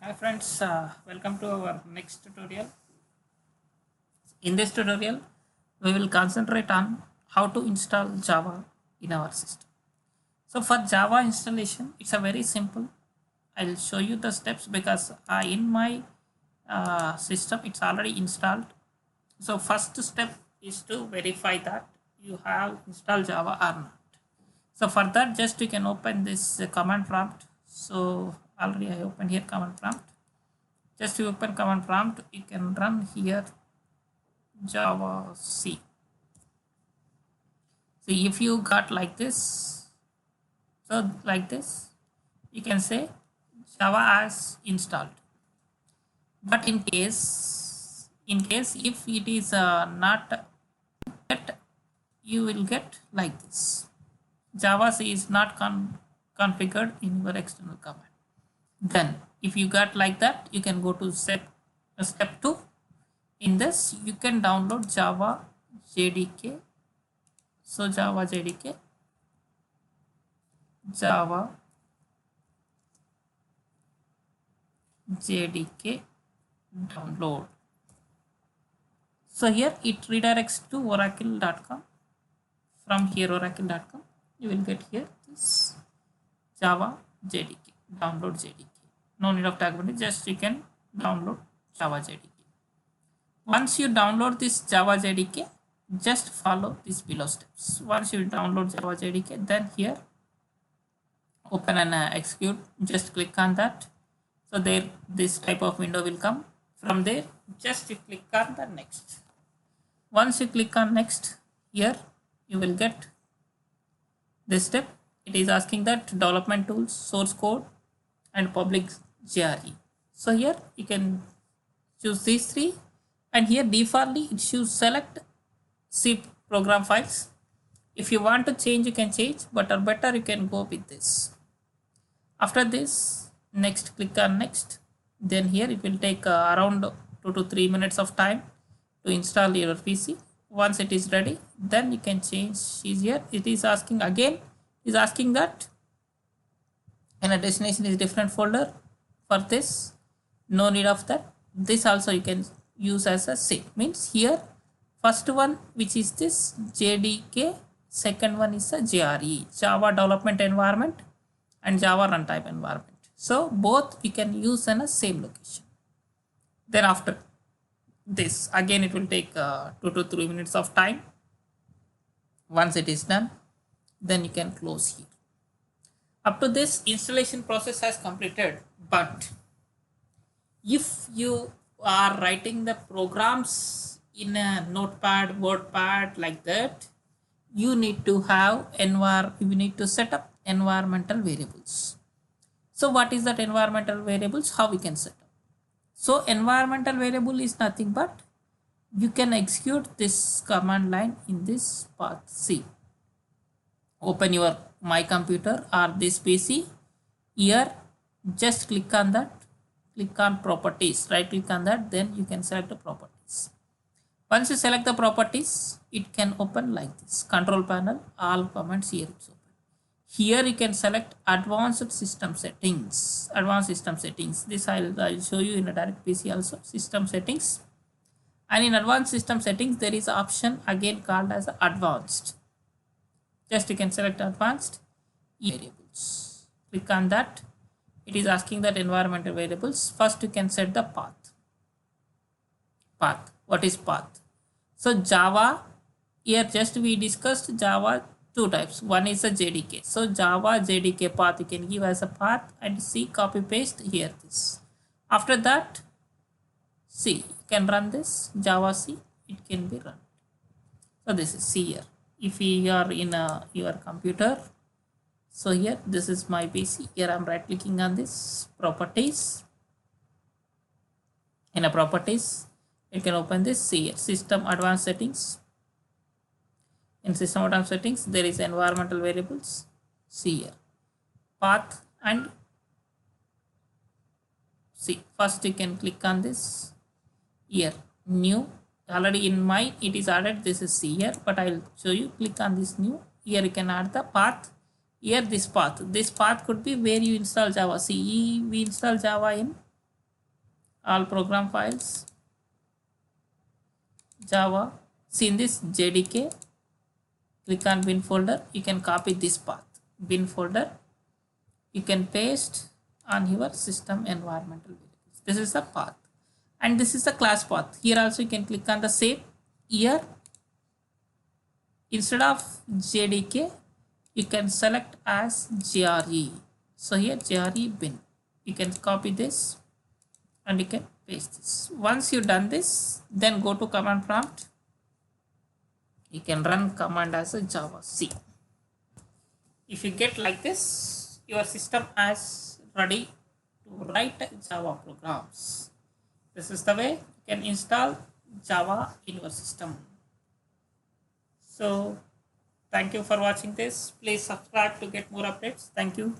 Hi friends, welcome to our next tutorial. In this tutorial, we will concentrate on how to install Java in our system. So for Java installation, it's a very simple. I'll show you the steps because in my system it's already installed. So first step is to verify that you have installed Java or not. So for that, just you can open this command prompt. So already I opened here command prompt. Just you open command prompt, you can run here Java C. See if you got like this, so like this, you can say Java as installed. But in case if it is not yet, you will get like this. Java C is not configured in your external command. Then if you got like that, you can go to step 2. In this you can download Java JDK. So Java JDK download. So here it redirects to oracle.com. From here oracle.com you will get here this Java JDK, download JDK. No need of document, just you can download Java JDK. Once you download this Java JDK, just follow these below steps. Once you download Java JDK, then here open and execute. Just click on that. So there this type of window will come. From there, just you click on the next. Once you click on next, here you will get this step. It is asking that development tools, source code, and public GRE. So here you can choose these three, and here defaultly it should select C program files. If you want to change, you can change, but or better you can go with this. After this, next, click on next. Then here it will take around 2 to 3 minutes of time to install your PC. Once it is ready, then you can change easier. It is asking again, is asking that and a destination is different folder for this. No need of that. This also you can use as a save. Means here first one which is this JDK, second one is a JRE, Java Development Environment, and Java Runtime Environment. So both you can use in a same location. Then after this again it will take 2 to 3 minutes of time. Once it is done, then you can close here. Up to this installation process has completed, but if you are writing the programs in a notepad, wordpad like that, you need to have you need to set up environmental variables. So what is that environmental variables? How we can set up? So environmental variable is nothing but you can execute this command line in this path C. Open your my computer or this PC. Here just click on that, click on properties, right click on that, then you can select the properties. Once you select the properties, it can open like this. Control panel, all commands here it's open. Here you can select advanced system settings. This I'll show you in a direct PC also. System settings, and in advanced system settings there is option again called as advanced. Just you can select advanced variables. Click on that. It is asking that environmental variables. First you can set the path. What is path? So Java, here just we discussed Java two types. One is a JDK. So Java JDK path you can give as a path, and see copy paste here this. After that, C you can run this Java C, it can be run. So this is C here. If you are in your computer, so here this is my PC. Here I'm right clicking on this properties. In a properties, you can open this C here, system advanced settings. In system advanced settings there is environmental variables. See here path and see. First you can click on this here new. Already in my it is added, this is C here, but I will show you. Click on this new. Here you can add the path. Here this path could be where you install Java. See, we install Java in all program files, Java. See in this JDK, click on bin folder. You can copy this path, bin folder. You can paste on your system environmental variables. This is the path, and this is the class path. Here also you can click on the same. Here, instead of JDK, you can select as JRE. So here JRE bin. You can copy this and you can paste this. Once you done this, then go to command prompt. You can run command as a Java C. If you get like this, your system is ready to write Java programs. This is the way you can install Java in your system. So thank you for watching this. Please subscribe to get more updates. Thank you.